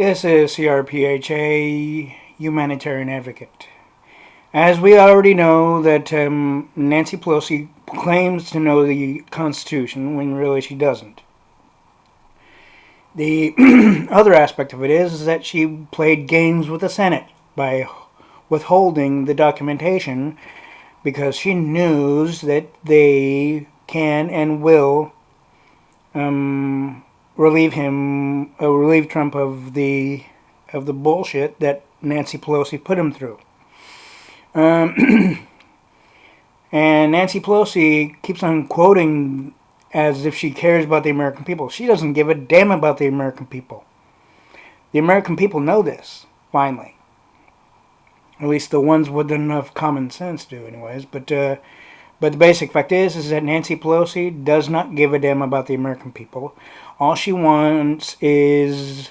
This is C.R.P.H.A, humanitarian advocate. As we already know that Nancy Pelosi claims to know the Constitution when really she doesn't. The other aspect of it is that she played games with the Senate by withholding the documentation because she knows that they can and will relieve Trump of the bullshit that Nancy Pelosi put him through. And Nancy Pelosi keeps on quoting as if she cares about the American people. She doesn't give a damn about the American people. The American people know this, finally. At least the ones with enough common sense do, anyways. But the basic fact is that Nancy Pelosi does not give a damn about the American people. All she wants is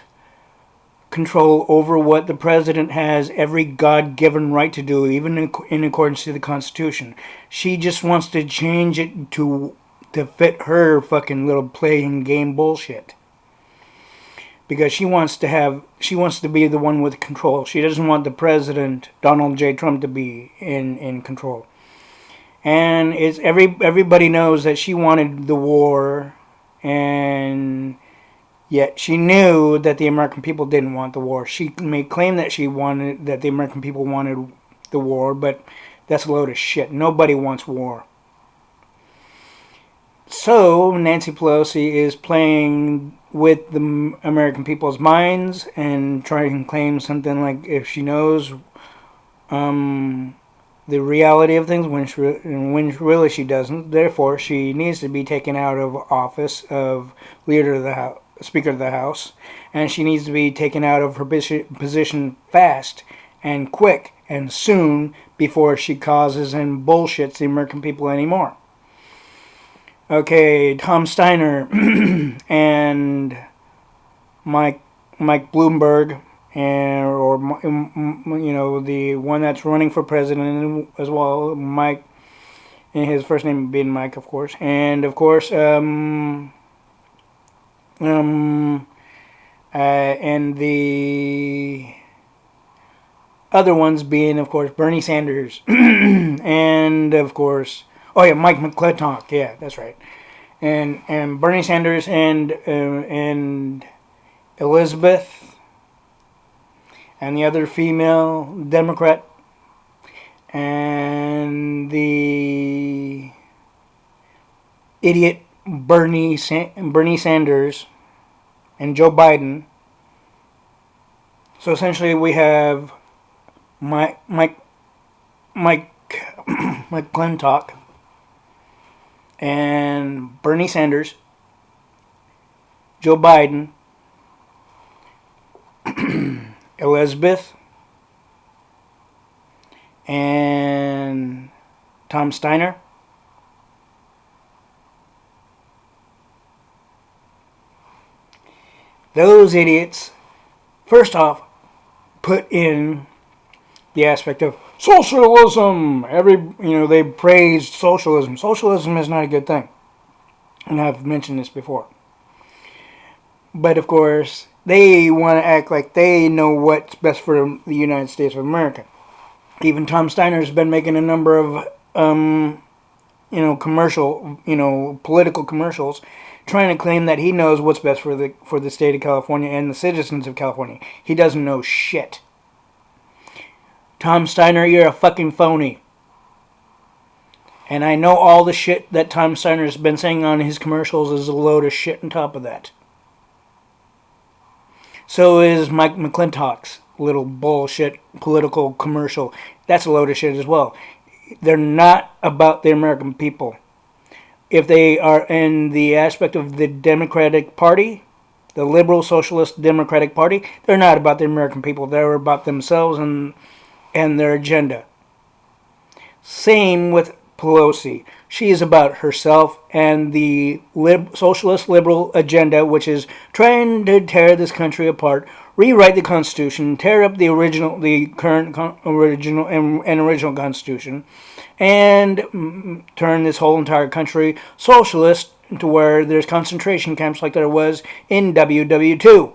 control over what the president has every God-given right to do, even in accordance to the Constitution. She just wants to change it to fit her fucking little playing game bullshit. Because she wants to be the one with control. She doesn't want the president, Donald J. Trump, to be in control. And everybody knows that she wanted the war, and yet she knew that the American people didn't want the war. She may claim that the American people wanted the war, but that's a load of shit. Nobody wants war. So Nancy Pelosi is playing with the American people's minds and trying to claim something like if she knows the reality of things when really she doesn't. Therefore, she needs to be taken out of office of Speaker of the House, and she needs to be taken out of her position fast and quick and soon before she causes and bullshits the American people anymore. Okay, Tom Steiner and Mike Bloomberg, or the one that's running for president as well, Mike, and his first name being Mike, of course, and of course, and the other ones being, of course, Bernie Sanders, and of course. Oh yeah, Mike McClintock. Yeah, that's right. And Bernie Sanders and Elizabeth and the other female Democrat and the idiot Bernie Sanders and Joe Biden. So essentially, we have Mike McClintock and Bernie Sanders, Joe Biden, Elizabeth, and Tom Steiner. Those idiots, first off, put in the aspect of socialism. They praised socialism. Socialism is not a good thing. And I've mentioned this before. But of course, they want to act like they know what's best for the United States of America. Even Tom Steiner's been making a number of, political commercials, trying to claim that he knows what's best for the state of California and the citizens of California. He doesn't know shit. Tom Steiner, you're a fucking phony. And I know all the shit that Tom Steiner's been saying on his commercials is a load of shit on top of that. So is Mike McClintock's little bullshit political commercial. That's a load of shit as well. They're not about the American people. If they are in the aspect of the Democratic Party, the liberal socialist Democratic Party, they're not about the American people. They're about themselves and their agenda. Same with Pelosi. She is about herself and the socialist liberal agenda, which is trying to tear this country apart, rewrite the Constitution, tear up the original Constitution, and turn this whole entire country socialist to where there's concentration camps like there was in WW2.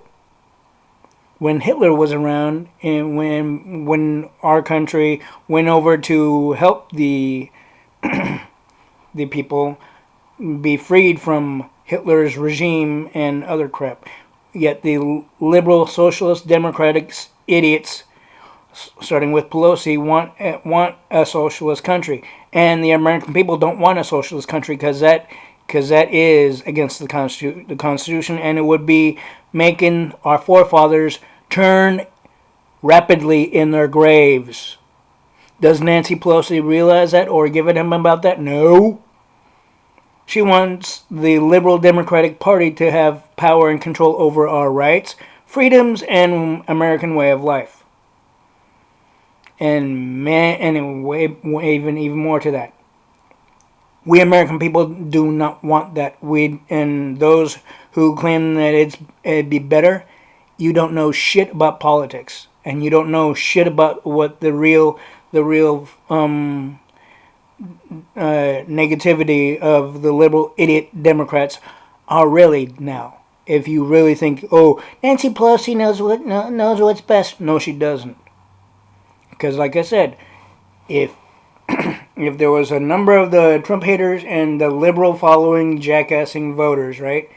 when Hitler was around, and when our country went over to help the people be freed from Hitler's regime and other crap. Yet the liberal, socialist, democratic idiots, starting with Pelosi, want a socialist country, and the American people don't want a socialist country because that is against the Constitution, and it would be making our forefathers turn rapidly in their graves. Does Nancy Pelosi realize that or give a damn about that? No. She wants the liberal Democratic Party to have power and control over our rights, freedoms, and American way of life. And even more to that. We American people do not want that. And those who claim that it'd be better, you don't know shit about politics, and you don't know shit about what the real negativity of the liberal idiot Democrats are really now. If you really think, oh, Nancy Pelosi knows what's best, no, she doesn't. Because, like I said, if if there was a number of the Trump haters and the liberal following jackassing voters, right,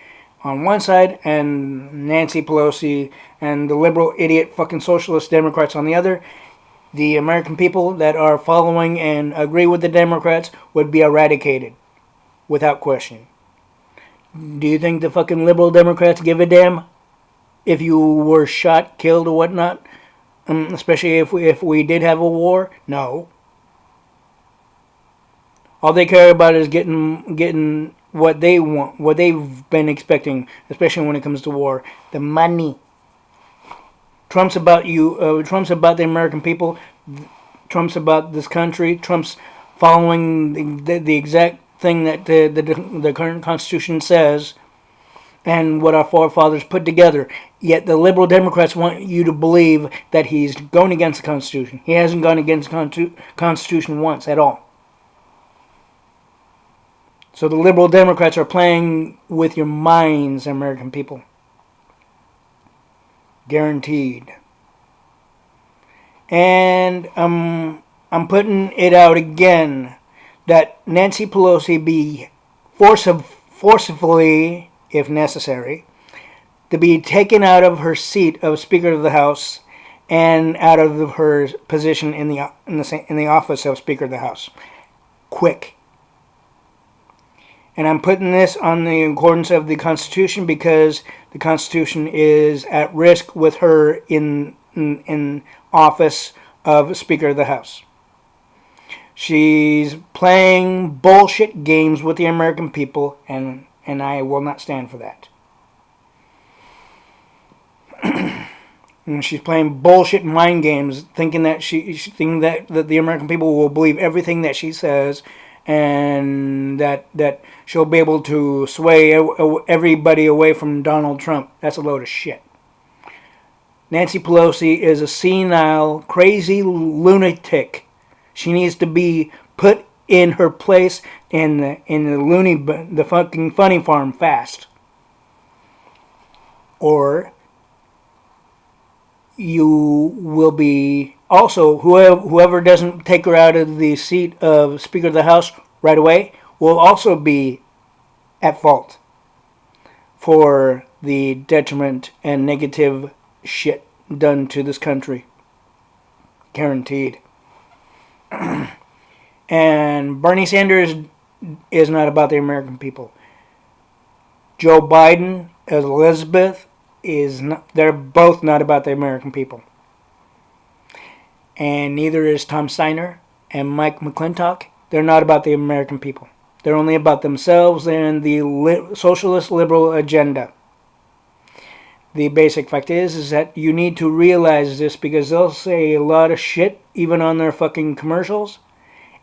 on one side, and Nancy Pelosi and the liberal idiot fucking socialist Democrats on the other, the American people that are following and agree with the Democrats would be eradicated without question. Do you think the fucking liberal Democrats give a damn if you were shot, killed, or whatnot? Especially if we did have a war? No. All they care about is getting what they want, what they've been expecting, especially when it comes to war. The money. Trump's about you. Trump's about the American people. Trump's about this country. Trump's following the exact thing that the current Constitution says, and what our forefathers put together. Yet the liberal Democrats want you to believe that he's going against the Constitution. He hasn't gone against the Constitution once at all. So the liberal Democrats are playing with your minds, American people. Guaranteed. And I'm putting it out again that Nancy Pelosi be forcibly, if necessary, to be taken out of her seat of Speaker of the House and out of her position in the office of Speaker of the House. Quick. And I'm putting this on the accordance of the Constitution because the Constitution is at risk with her in office of Speaker of the House. She's playing bullshit games with the American people, and I will not stand for that. And she's playing bullshit mind games, thinking that that the American people will believe everything that she says, and that she'll be able to sway everybody away from Donald Trump. That's a load of shit. Nancy Pelosi is a senile, crazy lunatic. She needs to be put in her place in the fucking funny farm fast. Or you will be also, whoever doesn't take her out of the seat of Speaker of the House right away will also be at fault for the detriment and negative shit done to this country. Guaranteed. And Bernie Sanders is not about the American people. Joe Biden, Elizabeth, they're both not about the American people. And neither is Tom Steiner and Mike McClintock. They're not about the American people. They're only about themselves and the socialist liberal agenda. The basic fact is that you need to realize this because they'll say a lot of shit even on their fucking commercials,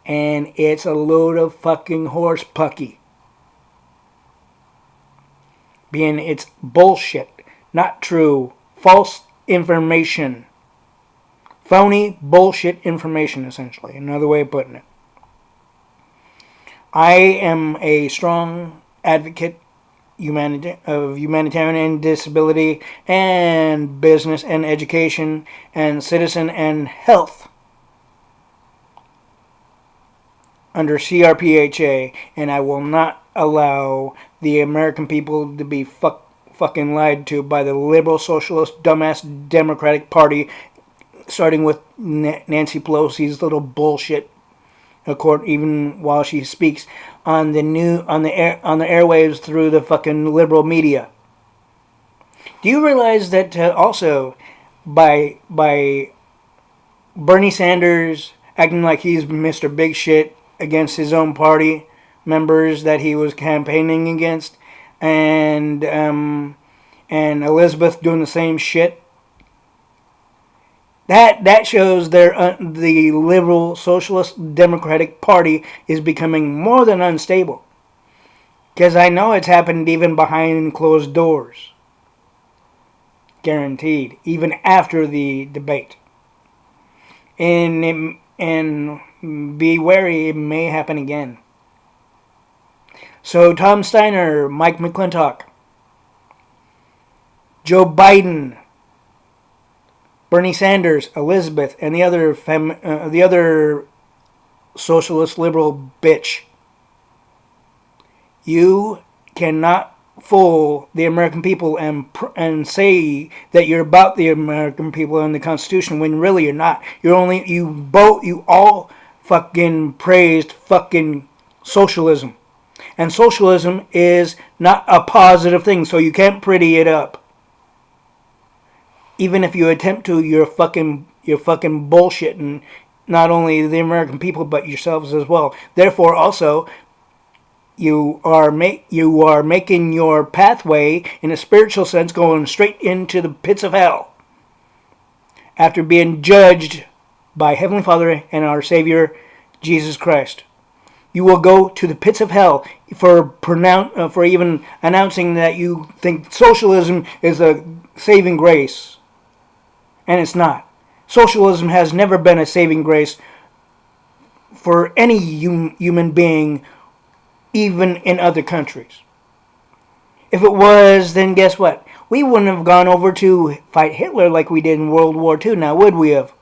and it's a load of fucking horse pucky. It's bullshit, not true, false information. Phony bullshit information, essentially. Another way of putting it. I am a strong advocate humanitarian and disability and business and education and citizen and health under C.R.P.H.A. and I will not allow the American people to be fucking lied to by the liberal, socialist, dumbass Democratic Party, starting with Nancy Pelosi's little bullshit. Even while she speaks on the airwaves through the fucking liberal media. Do you realize that also by Bernie Sanders acting like he's Mr. Big Shit against his own party members that he was campaigning against, and Elizabeth doing the same shit? That shows the liberal socialist democratic party is becoming more than unstable. Because I know it's happened even behind closed doors. Guaranteed. Even after the debate. And be wary, it may happen again. So Tom Steiner, Mike McClintock, Joe Biden, Bernie Sanders, Elizabeth, and the other socialist liberal bitch. You cannot fool the American people and say that you're about the American people and the Constitution when really you're not. You all fucking praised fucking socialism. And socialism is not a positive thing, so you can't pretty it up. Even if you attempt to, you're fucking bullshitting not only the American people but yourselves as well. Therefore, also, you are making your pathway in a spiritual sense going straight into the pits of hell after being judged by Heavenly Father and our Savior Jesus Christ. You will go to the pits of hell for even announcing that you think socialism is a saving grace. And it's not. Socialism has never been a saving grace for any human being, even in other countries. If it was, then guess what? We wouldn't have gone over to fight Hitler like we did in World War II, now would we have?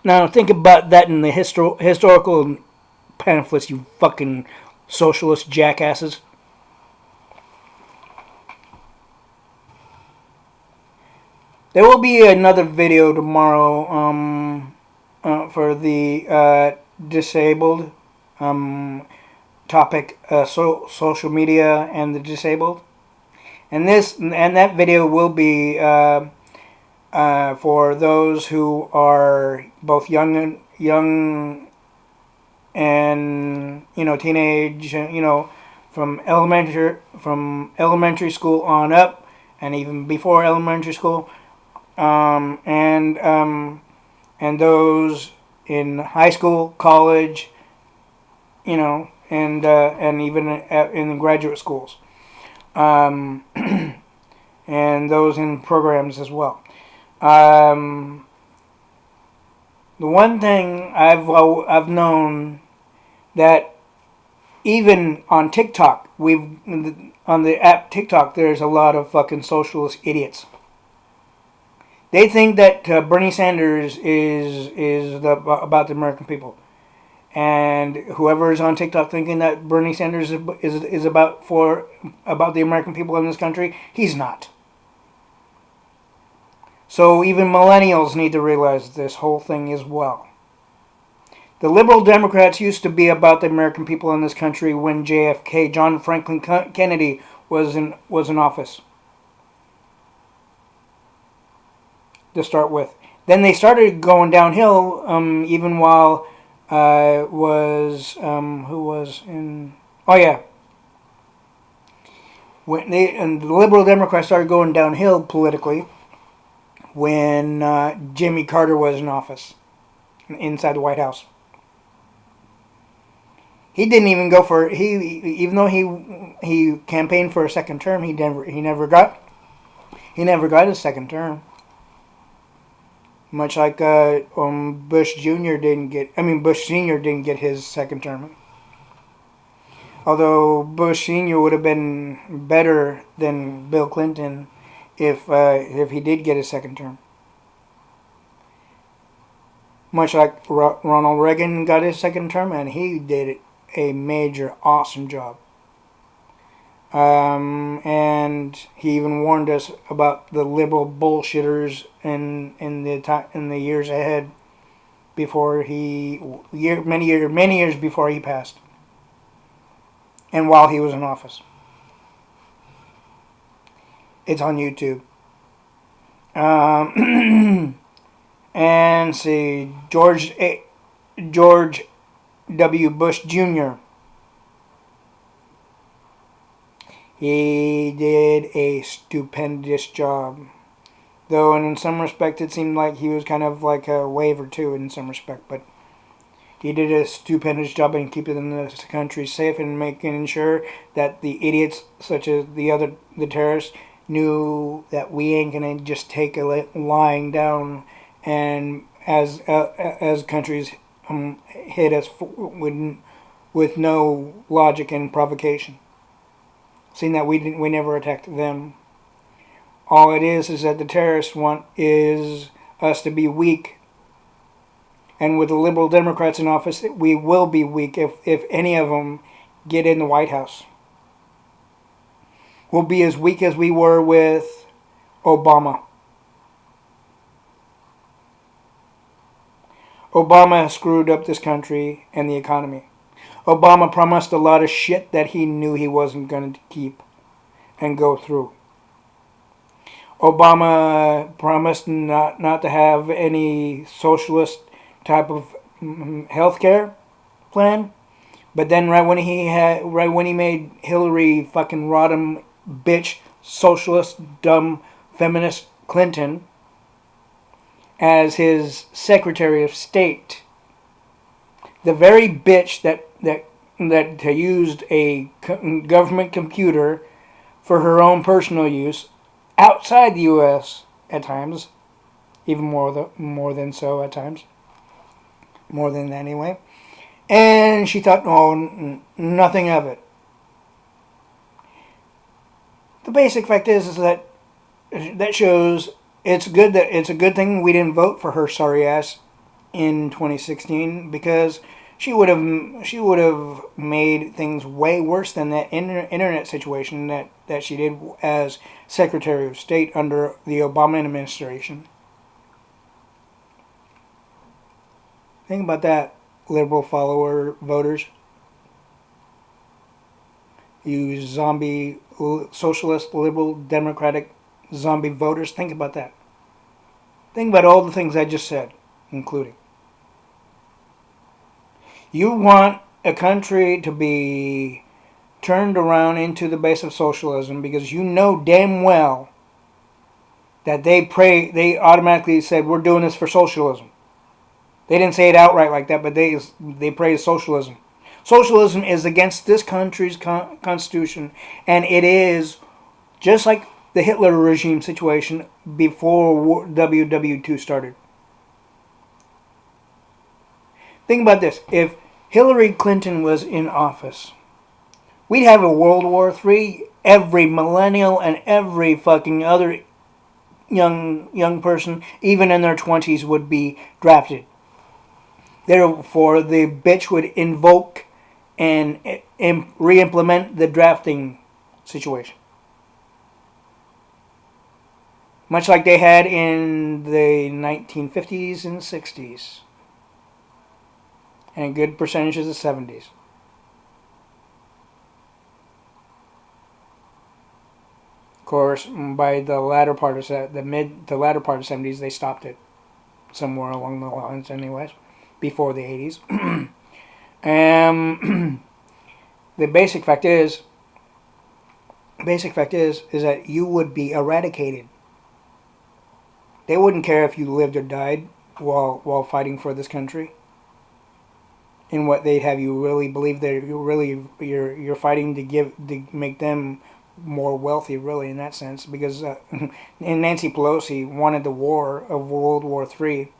Now think about that in the historical pamphlets, you fucking socialist jackasses. There will be another video tomorrow for the disabled topic, social media and the disabled, and that video will be for those who are both young and teenage, from elementary school on up, and even before elementary school. And those in high school, college, and even in graduate schools, and those in programs as well. The one thing I've known that even on TikTok, on the app TikTok, there's a lot of fucking socialist idiots. They think that Bernie Sanders is about the American people, and whoever is on TikTok thinking that Bernie Sanders is about the American people in this country, he's not. So even millennials need to realize this whole thing as well. The liberal Democrats used to be about the American people in this country when JFK, John Franklin Kennedy, was in office. To start with. Then they started going downhill, even while who was in... Oh, yeah. And the Liberal Democrats started going downhill politically when Jimmy Carter was in office, inside the White House. He didn't even go for... Even though he campaigned for a second term, he never got his second term. Much like Bush Jr. Bush Sr. didn't get his second term. Although Bush Sr. would have been better than Bill Clinton if he did get a second term. Much like Ronald Reagan got his second term, and he did a major, awesome job. And he even warned us about the liberal bullshitters in the years ahead before many years before he passed, and while he was in office. It's on YouTube. And see, George W. Bush Jr. He did a stupendous job. Though in some respect it seemed like he was kind of like a wave or two in some respect, but he did a stupendous job in keeping the country safe and making sure that the idiots such as the terrorists knew that we ain't gonna just take a lying down, and as countries hit us with no logic and provocation, seeing that we never attacked them. All it is that the terrorists want is us to be weak. And with the liberal Democrats in office, we will be weak if any of them get in the White House. We'll be as weak as we were with Obama. Obama screwed up this country and the economy. Obama promised a lot of shit that he knew he wasn't going to keep and go through. Obama promised not to have any socialist type of health care plan, but then right when he made Hillary fucking rotten bitch socialist dumb feminist Clinton as his Secretary of State, the very bitch that used a government computer for her own personal use outside the U.S. at times, even more than so at times, more than anyway. And she thought, oh, nothing of it. The basic fact is that shows it's a good thing we didn't vote for her sorry ass in 2016, because she would have made things way worse than that internet situation that she did as Secretary of State under the Obama administration. Think about that, liberal follower voters. You zombie socialist, liberal, democratic zombie voters. Think about that. Think about all the things I just said, including. You want a country to be turned around into the base of socialism because you know damn well that they automatically said, we're doing this for socialism. They didn't say it outright like that, but they praise socialism. Socialism is against this country's constitution, and it is just like the Hitler regime situation before WW2 started. Think about this. If Hillary Clinton was in office, we'd have a World War III. Every millennial and every fucking other young person, even in their 20s, would be drafted. Therefore, the bitch would invoke and re-implement the drafting situation. Much like they had in the 1950s and 60s. And good percentages of 70s. Of course, by the latter part of the 70s, they stopped it somewhere along the lines, anyways, before the 80s. The basic fact is that you would be eradicated. They wouldn't care if you lived or died while fighting for this country. In what they'd have you really believe that you're fighting to make them more wealthy, really, in that sense, because and Nancy Pelosi wanted the war of World War III.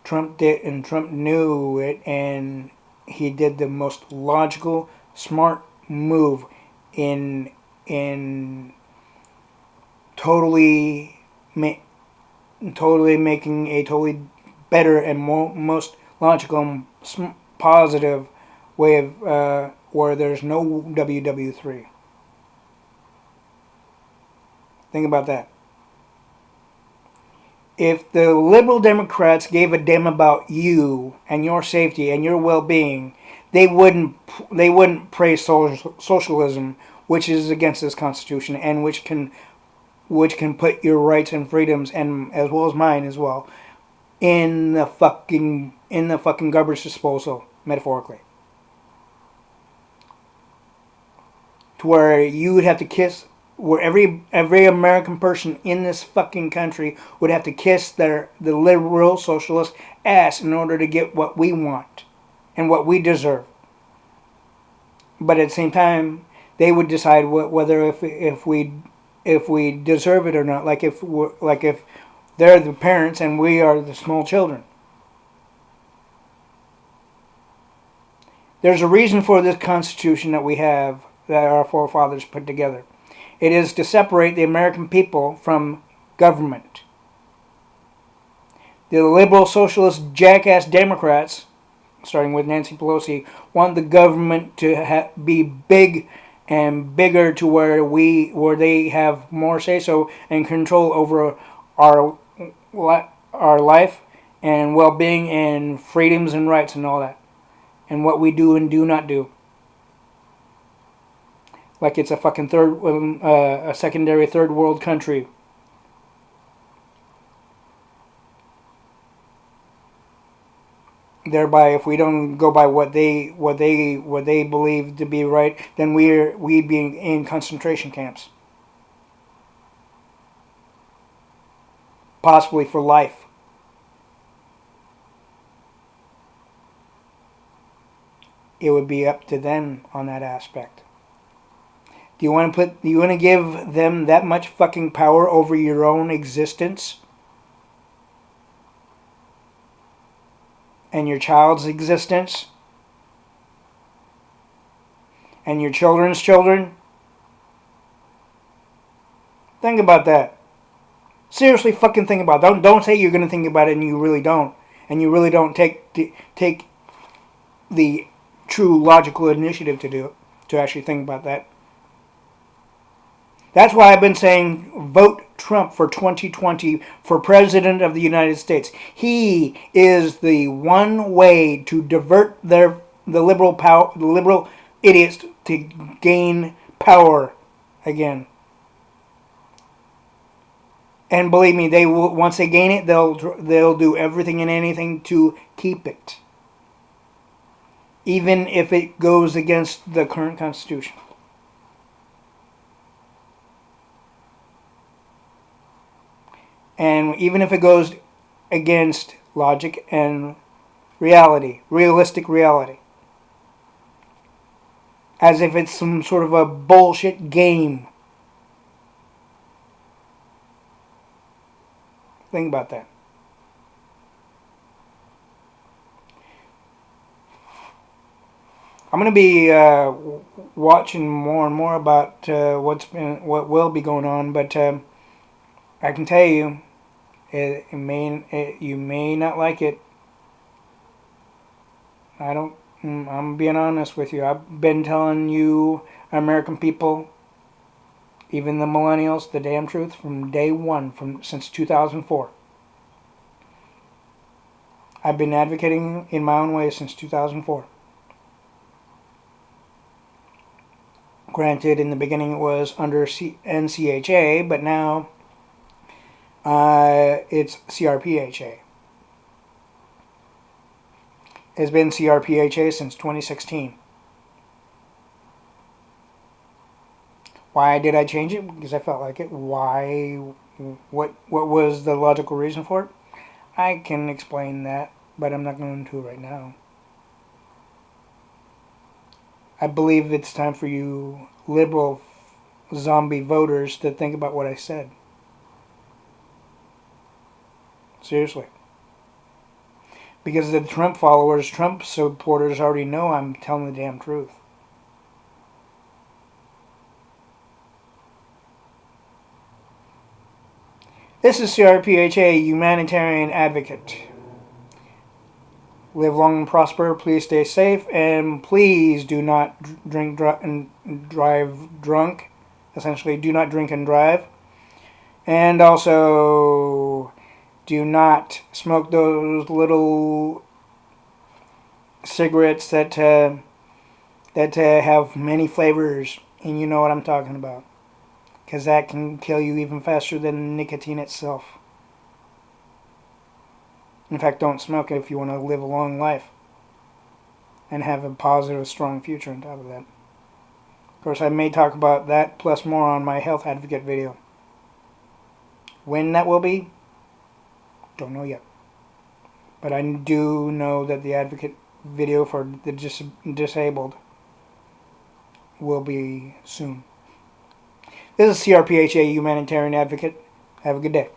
Trump did, and Trump knew it, and he did the most logical, smart move in in totally ma- totally making a totally better and most logical and positive way of where there's no WW3. Think about that. If the liberal Democrats gave a damn about you and your safety and your well-being, they wouldn't praise socialism, which is against this Constitution and which can put your rights and freedoms, and as well as mine as well, in the fucking garbage disposal, metaphorically, to where you would have to kiss, where every American person in this fucking country would have to kiss the liberal socialist ass in order to get what we want and what we deserve. But at the same time, they would decide whether if we deserve it or not. Like if they're the parents and we are the small children. There's a reason for this Constitution that we have, that our forefathers put together. It is to separate the American people from government. The liberal, socialist, jackass Democrats, starting with Nancy Pelosi, want the government to be big and bigger to where they have more say so and control over our our life and well-being and freedoms and rights and all that, and what we do and do not do. Like it's a fucking a secondary third world country. Thereby, if we don't go by what they believe to be right, then we'd be in concentration camps, possibly for life. It would be up to them on that aspect. Do you want to give them that much fucking power over your own existence and your child's existence and your children's children? Think about that. Seriously, fucking think about it. Don't say you're gonna think about it and you really don't, and you really don't take the true logical initiative to do it, to actually think about that. That's why I've been saying vote Trump for 2020 for President of the United States. He is the one way to divert the liberal idiots to gain power again. And believe me, they will, once they gain it, they'll do everything and anything to keep it, even if it goes against the current Constitution. And even if it goes against logic and realistic reality, as if it's some sort of a bullshit game. Think about that. I'm going to be watching more and more about what will be going on, but I can tell you, you may not like it. I don't. I'm being honest with you. I've been telling you, American people, even the millennials, the damn truth from day one, since 2004. I've been advocating in my own way since 2004. Granted, in the beginning it was under C.R.P.H.A, but now it's C.R.P.H.A. It's been C.R.P.H.A since 2016. Why did I change it? Because I felt like it. Why? What was the logical reason for it? I can explain that, but I'm not going to right now. I believe it's time for you liberal zombie voters to think about what I said. Seriously. Because the Trump followers, Trump supporters already know I'm telling the damn truth. This is C.R.P.H.A, humanitarian advocate. Live long and prosper. Please stay safe, and please do not drink and drive drunk. Essentially, do not drink and drive. And also, do not smoke those little cigarettes that have many flavors, and you know what I'm talking about, because that can kill you even faster than nicotine itself. In fact, don't smoke it if you want to live a long life and have a positive, strong future on top of that. Of course, I may talk about that plus more on my health advocate video. When that will be, don't know yet. But I do know that the advocate video for the disabled will be soon. This is C.R.P.H.A, humanitarian advocate. Have a good day.